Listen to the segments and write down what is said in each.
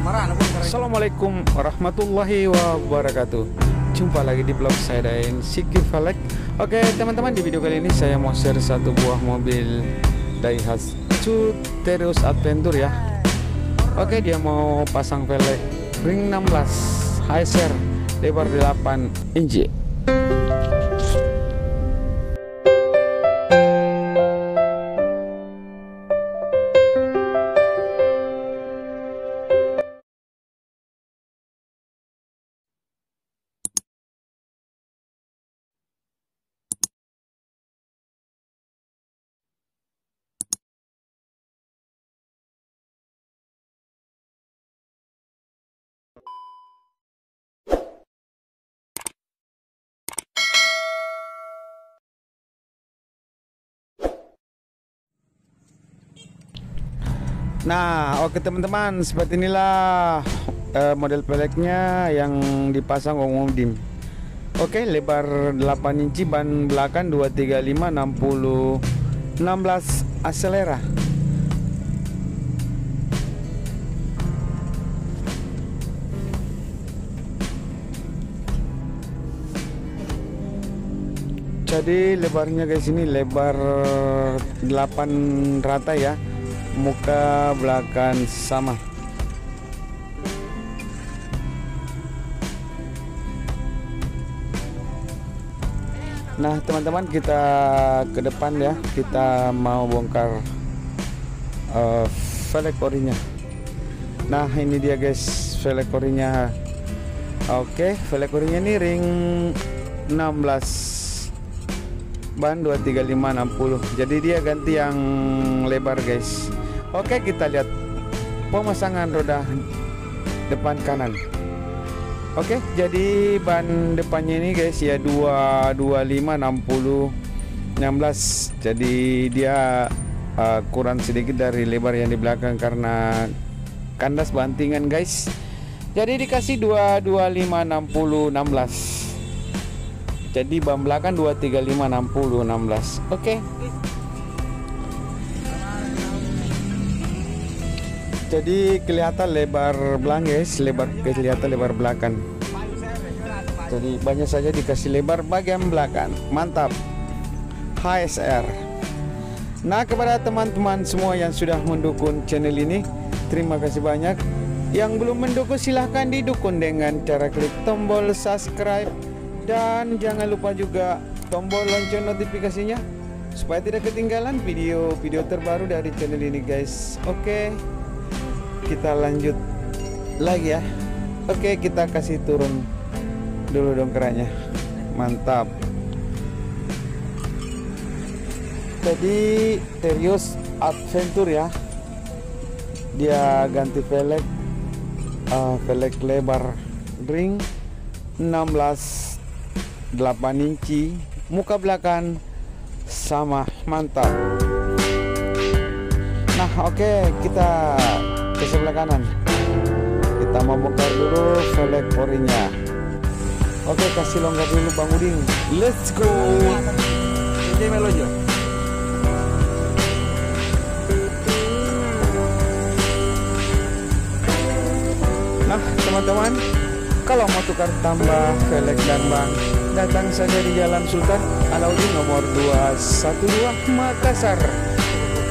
Assalamualaikum warahmatullahi wabarakatuh. Jumpa lagi di vlog saya Dain Siki Velek. Oke teman-teman, di video kali ini saya mau share satu buah mobil Daihatsu Terios Adventure ya. Oke, dia mau pasang velg ring 16 HSR lebar 8 inci. Nah, oke teman-teman, seperti inilah model velgnya yang dipasang umum dim. Oke, lebar 8 inci, ban belakang 235 60 16 aselera. Jadi lebarnya guys, ini lebar 8 rata ya. Muka belakang sama. Nah teman-teman, kita ke depan ya, kita mau bongkar velg orinya. Nah ini dia guys velg orinya. Oke, velg orinya ini ring 16, ban 235 60. Jadi dia ganti yang lebar guys. Oke, kita lihat pemasangan roda depan kanan. Oke, jadi ban depannya ini guys ya 225 60 16. Jadi dia kurang sedikit dari lebar yang di belakang karena kandas bantingan guys. Jadi dikasih 225 60 16. Jadi ban belakang 235 60 16. Oke. Jadi kelihatan lebar belakang guys, kelihatan lebar belakang. Jadi banyak saja dikasih lebar bagian belakang. Mantap. HSR. Nah, kepada teman-teman semua yang sudah mendukung channel ini, terima kasih banyak. Yang belum mendukung silahkan didukung dengan cara klik tombol subscribe. Dan jangan lupa juga tombol lonceng notifikasinya supaya tidak ketinggalan video-video terbaru dari channel ini guys. Oke, kita lanjut lagi ya. Oke, kita kasih turun dulu dong kerannya. Mantap. Jadi Terios Adventure ya, dia ganti velg lebar ring 16 8 inci, muka belakang sama. Mantap. Nah oke, kita ke sebelah kanan. Kita mau bongkar dulu velg orinya. Oke, kasih longgar dulu Bang Udin. Let's go. Ini melojo. Nah teman-teman, kalau mau tukar tambah velg dan ban, datang saja di Jalan Sultan Alauddin nomor 212 Makassar.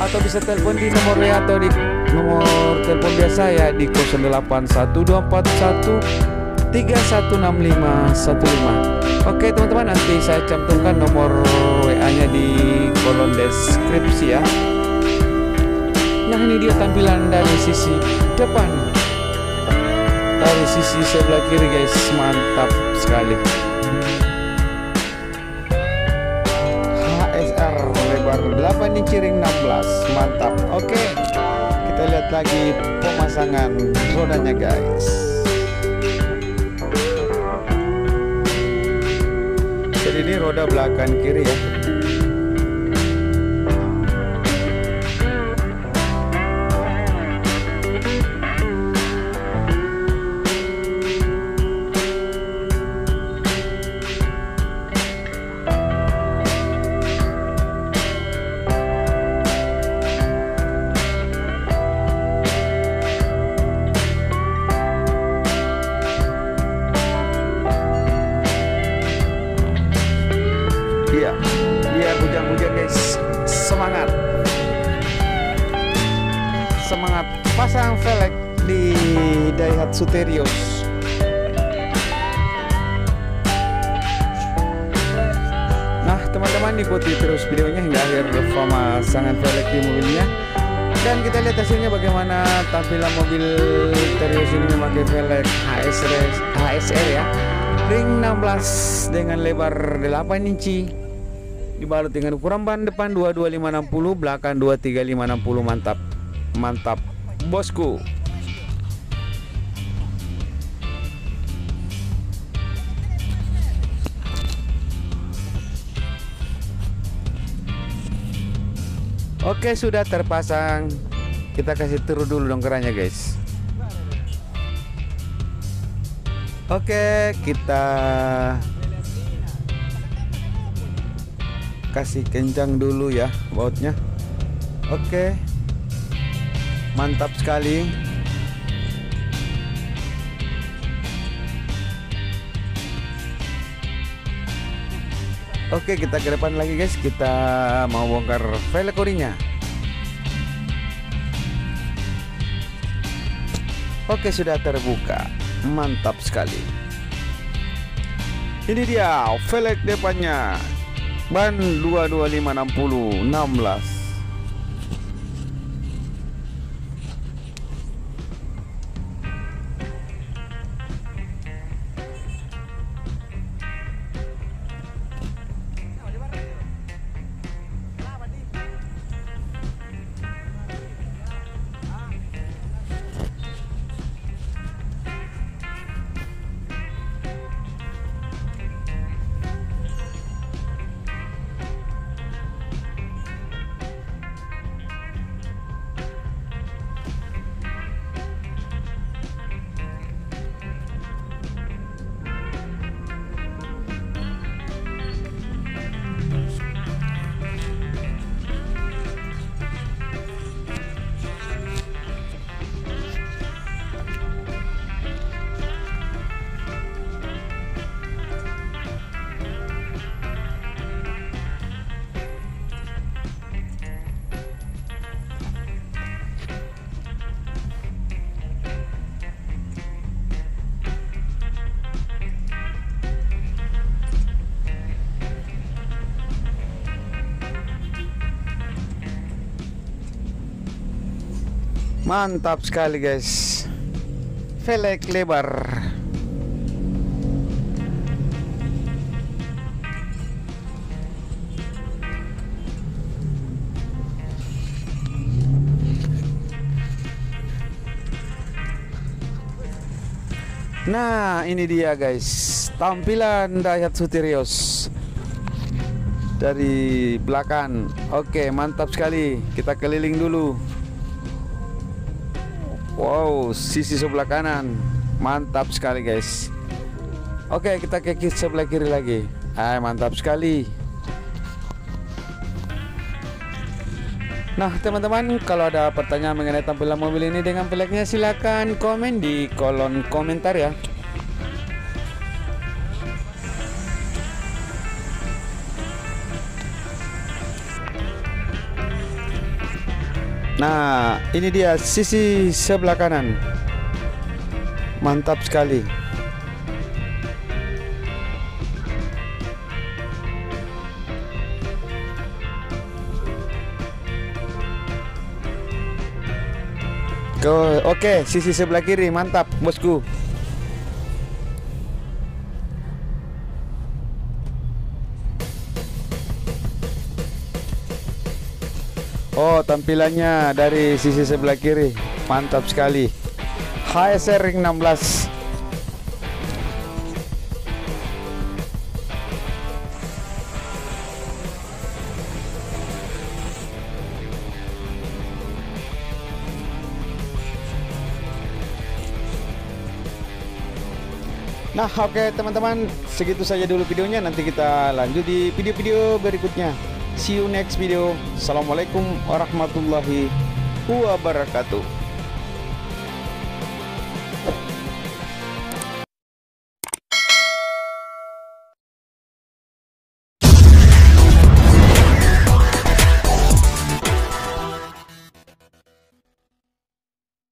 Atau bisa telepon di nomor WA atau di nomor telepon biasa ya di 081241 316515. Oke teman-teman, nanti saya cantumkan nomor WA-nya di kolom deskripsi ya. Nah ini dia tampilan dari sisi depan, dari sisi sebelah kiri guys. Mantap sekali. HSR lebar 8 inci ring 16. Mantap. Oke, kita lihat lagi pemasangan rodanya guys. Jadi ini roda belakang kiri ya. semangat pasang velg di Daihatsu Terios. Nah teman-teman, ikuti terus videonya hingga akhir pemasangan velg di mobilnya, dan kita lihat hasilnya bagaimana tampilan mobil Terios ini memakai velg HSR ya, ring 16 dengan lebar 8 inci, dibalut dengan ukuran ban depan 22560, belakang 23560. Mantap, mantap bosku. Oke, sudah terpasang. Kita kasih turun dulu dong kerannya guys. Oke, kita kasih kencang dulu ya bautnya. Oke, mantap sekali. Oke, kita ke depan lagi guys. Kita mau bongkar velg orinya. Oke, sudah terbuka. Mantap sekali. Ini dia velg depannya. Ban 22560 16. Mantap sekali guys, velg lebar. Nah ini dia guys, tampilan Daihatsu Terios dari belakang. Oke, mantap sekali. Kita keliling dulu. Wow, sisi sebelah kanan mantap sekali guys. Oke, kita ke sebelah kiri lagi. Mantap sekali. Nah teman-teman, kalau ada pertanyaan mengenai tampilan mobil ini dengan velgnya, silakan komen di kolom komentar ya. Nah ini dia sisi sebelah kanan, mantap sekali. Oke, sisi sebelah kiri mantap bosku. Oh, tampilannya dari sisi sebelah kiri mantap sekali. HSR ring 16. Nah oke teman-teman, segitu saja dulu videonya. Nanti kita lanjut di video-video berikutnya. See you next video. Assalamualaikum warahmatullahi wabarakatuh.